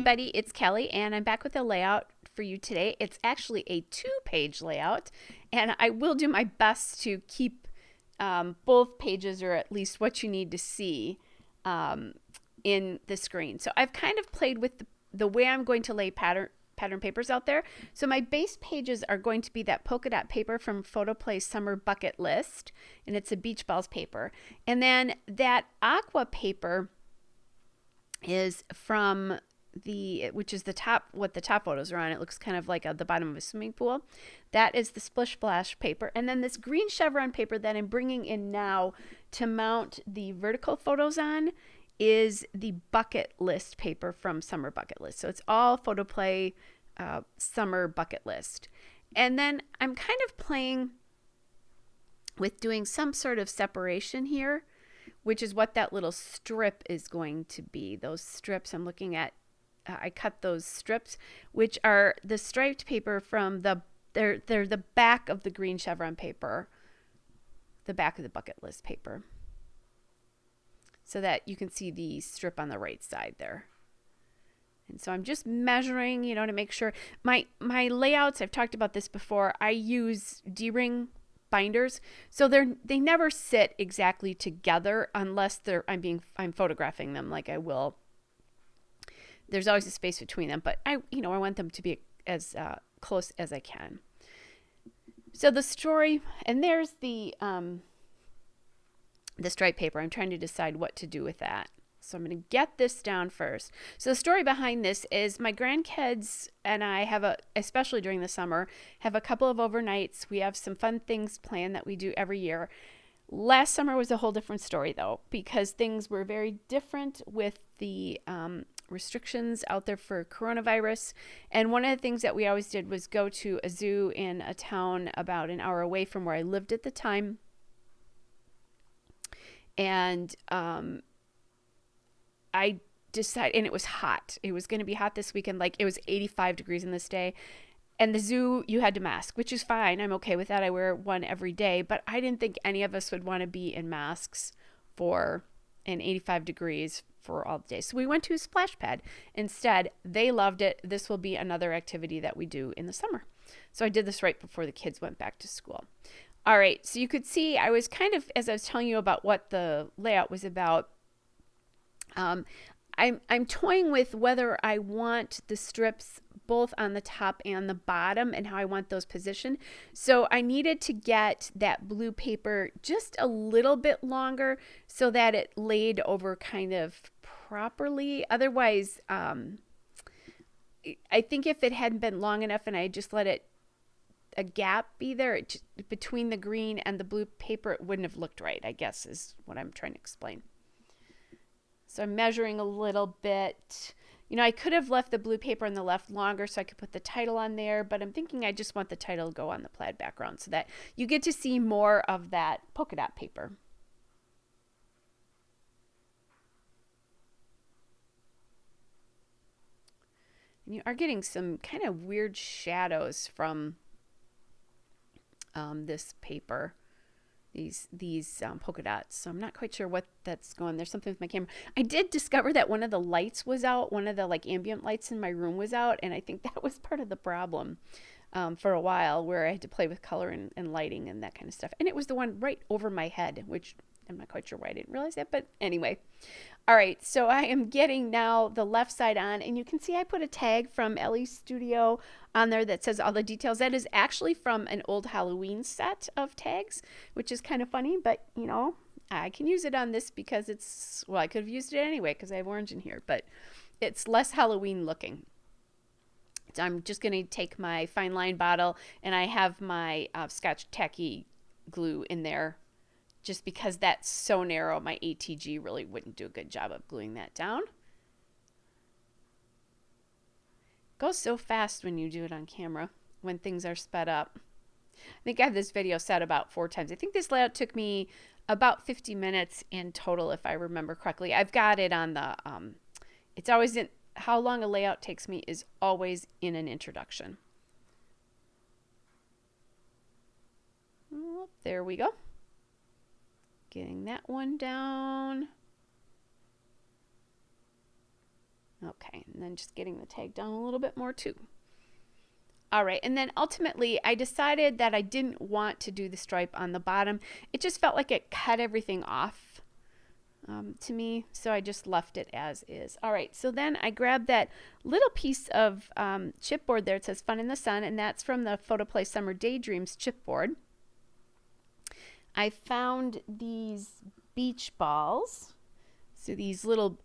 everybody, it's Kelly, and I'm back with a layout for you today. It's actually a 2-page layout, and I will do my best to keep both pages, or at least what you need to see, in the screen. So I've kind of played with the way I'm going to lay pattern papers out there. So my base pages are going to be that polka dot paper from Photoplay Summer Bucket List, and it's a beach balls paper. And then that aqua paper is from which is the top, what the top photos are on. It looks kind of like the bottom of a swimming pool. That is the Splish Splash paper. And then this green chevron paper that I'm bringing in now to mount the vertical photos on is the Bucket List paper from Summer Bucket List. So it's all Photoplay Summer Bucket List. And then I'm kind of playing with doing some sort of separation here, which is what that little strip is going to be. Those strips I'm looking at, I cut those strips, which are the striped paper from they're the back of the green chevron paper, the back of the Bucket List paper, so that you can see the strip on the right side there. And so I'm just measuring, to make sure my layouts, I've talked about this before, I use D-ring binders, so they never sit exactly together unless I'm photographing them like I will. There's always a space between them, but I want them to be as close as I can. So the story, and there's the stripe paper. I'm trying to decide what to do with that. So I'm going to get this down first. So the story behind this is my grandkids and I especially during the summer, have a couple of overnights. We have some fun things planned that we do every year. Last summer was a whole different story though, because things were very different with the restrictions out there for coronavirus. And one of the things that we always did was go to a zoo in a town about an hour away from where I lived at the time. And I decided, and it was hot. It was going to be hot this weekend. Like, it was 85 degrees in this day. And the zoo, you had to mask, which is fine. I'm okay with that. I wear one every day. But I didn't think any of us would want to be in masks in 85 degrees for all the days. So we went to a splash pad. Instead, they loved it. This will be another activity that we do in the summer. So I did this right before the kids went back to school. All right, so you could see I was kind of, as I was telling you about what the layout was about, I'm toying with whether I want the strips both on the top and the bottom and how I want those positioned. So I needed to get that blue paper just a little bit longer so that it laid over kind of properly. Otherwise, I think if it hadn't been long enough and I just let a gap be there between the green and the blue paper, it wouldn't have looked right, I guess, is what I'm trying to explain. So I'm measuring a little bit. I could have left the blue paper on the left longer so I could put the title on there, but I'm thinking I just want the title to go on the plaid background so that you get to see more of that polka dot paper. And you are getting some kind of weird shadows from this paper, these polka dots. So I'm not quite sure what that's going. There's something with my camera. I did discover that one of the lights was out. One of the ambient lights in my room was out, and I think that was part of the problem for a while, where I had to play with color and lighting and that kind of stuff. And it was the one right over my head, which I'm not quite sure why I didn't realize that, but anyway. All right, so I am getting now the left side on, and you can see I put a tag from Ellie's Studio on there that says all the details. That is actually from an old Halloween set of tags, which is kind of funny, but I can use it on this because I could have used it anyway because I have orange in here, but it's less Halloween looking. So I'm just going to take my fine line bottle, and I have my Scotch tacky glue in there. Just because that's so narrow, my ATG really wouldn't do a good job of gluing that down. It goes so fast when you do it on camera, when things are sped up. I think I have this video set about 4 times. I think this layout took me about 50 minutes in total, if I remember correctly. I've got it on the, it's always in, how long a layout takes me is always in an introduction. Oh, there we go. Getting that one down. Okay, and then just getting the tag down a little bit more too. All right, and then ultimately I decided that I didn't want to do the stripe on the bottom. It just felt like it cut everything off to me, so I just left it as is. All right, so then I grabbed that little piece of chipboard there. It says Fun in the Sun, and that's from the Photoplay Summer Daydreams chipboard. I found these beach balls, so these little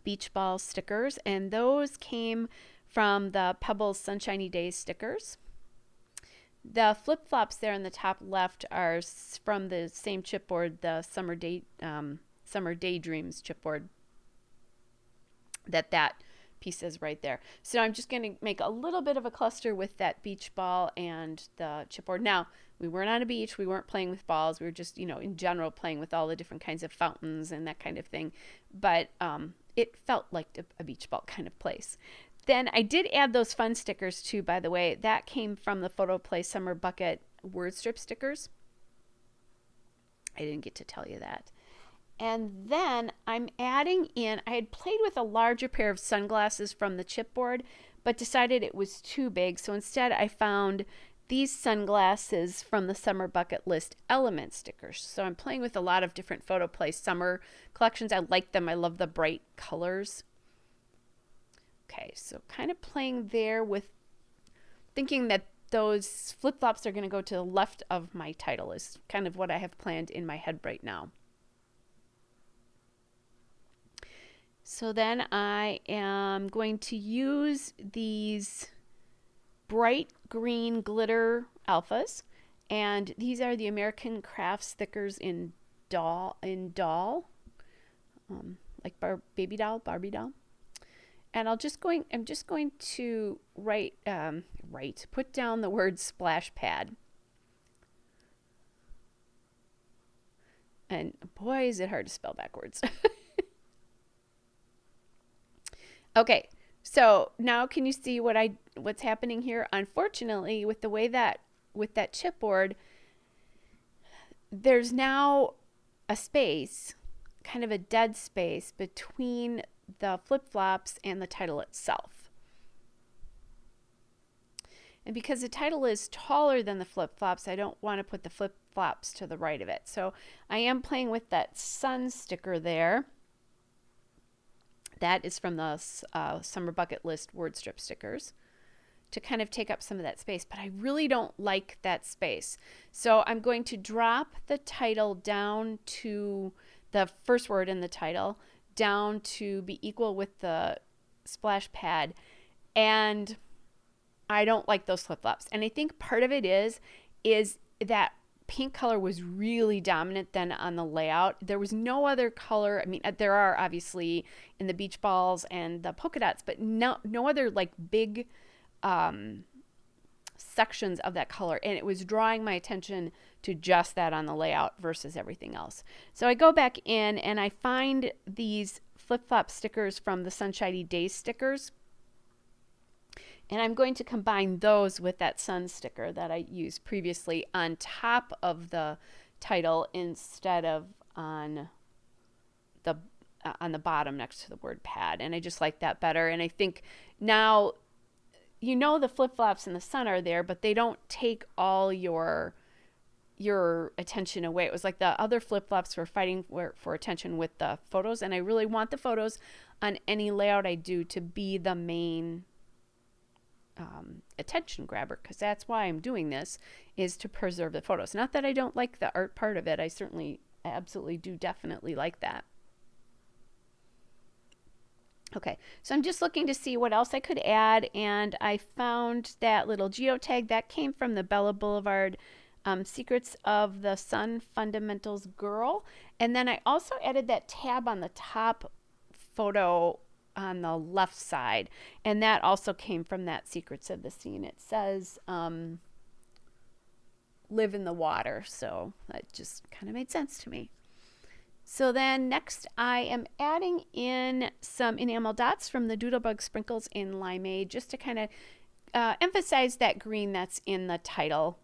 beach ball stickers, and those came from the Pebbles Sunshiny Days stickers. The flip-flops there in the top left are from the same chipboard, the Summer Daydreams chipboard. That piece is right there. So I'm just going to make a little bit of a cluster with that beach ball and the chipboard. Now, we weren't on a beach. We weren't playing with balls. We were just, in general playing with all the different kinds of fountains and that kind of thing. But it felt like a beach ball kind of place. Then I did add those fun stickers too, by the way. That came from the Photoplay Summer Bucket word strip stickers. I didn't get to tell you that. And then I'm adding in, I had played with a larger pair of sunglasses from the chipboard, but decided it was too big. So instead I found these sunglasses from the Summer Bucket List element stickers. So I'm playing with a lot of different Photoplay summer collections. I like them. I love the bright colors. Okay, so kind of playing there with thinking that those flip-flops are going to go to the left of my title is kind of what I have planned in my head right now. So then I am going to use these bright green glitter alphas, and these are the American Crafts stickers in doll, like Barbie doll. And I'm just going to put down the word splash pad. And boy, is it hard to spell backwards. Okay, so now can you see what's happening here? Unfortunately, with the way that with that chipboard, there's now a space, kind of a dead space between the flip-flops and the title itself. And because the title is taller than the flip-flops, I don't want to put the flip-flops to the right of it. So I am playing with that sun sticker there. That is from the Summer Bucket List word strip stickers to kind of take up some of that space, but I really don't like that space. So I'm going to drop the title down to the first word in the title down to be equal with the splash pad, and I don't like those flip-flops. And I think part of it is that pink color was really dominant then on the layout. There was no other color. I mean, there are obviously in the beach balls and the polka dots, but no other like big sections of that color, and it was drawing my attention to just that on the layout versus everything else. So I go back in and I find these flip-flop stickers from the Sunshiny Days stickers, and I'm going to combine those with that sun sticker that I used previously on top of the title instead of on the bottom next to the word pad, and I just like that better. And I think now the flip-flops and the sun are there, but they don't take all your attention away. It was like the other flip-flops were fighting for attention with the photos, and I really want the photos on any layout I do to be the main attention grabber, because that's why I'm doing this, is to preserve the photos. Not that I don't like the art part of it. I absolutely do definitely like that. Okay, so I'm just looking to see what else I could add, and I found that little geotag that came from the Bella Boulevard Secrets of the Sun Fundamentals Girl. And then I also added that tab on the top photo on the left side, and that also came from that Secrets of the Scene. It says live in the water, so that just kind of made sense to me. So then next I am adding in some enamel dots from the Doodlebug Sprinkles in Limeade, just to kind of emphasize that green that's in the title.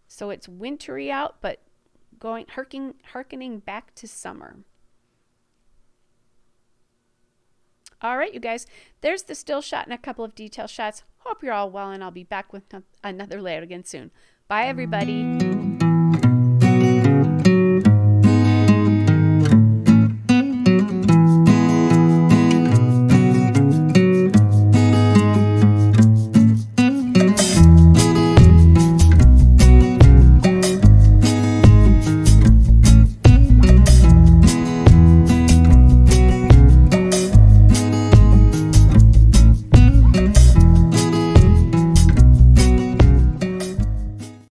So it's wintry out, but hearkening back to summer. All right, you guys, there's the still shot and a couple of detail shots. Hope you're all well, and I'll be back with another layout again soon. Bye, everybody.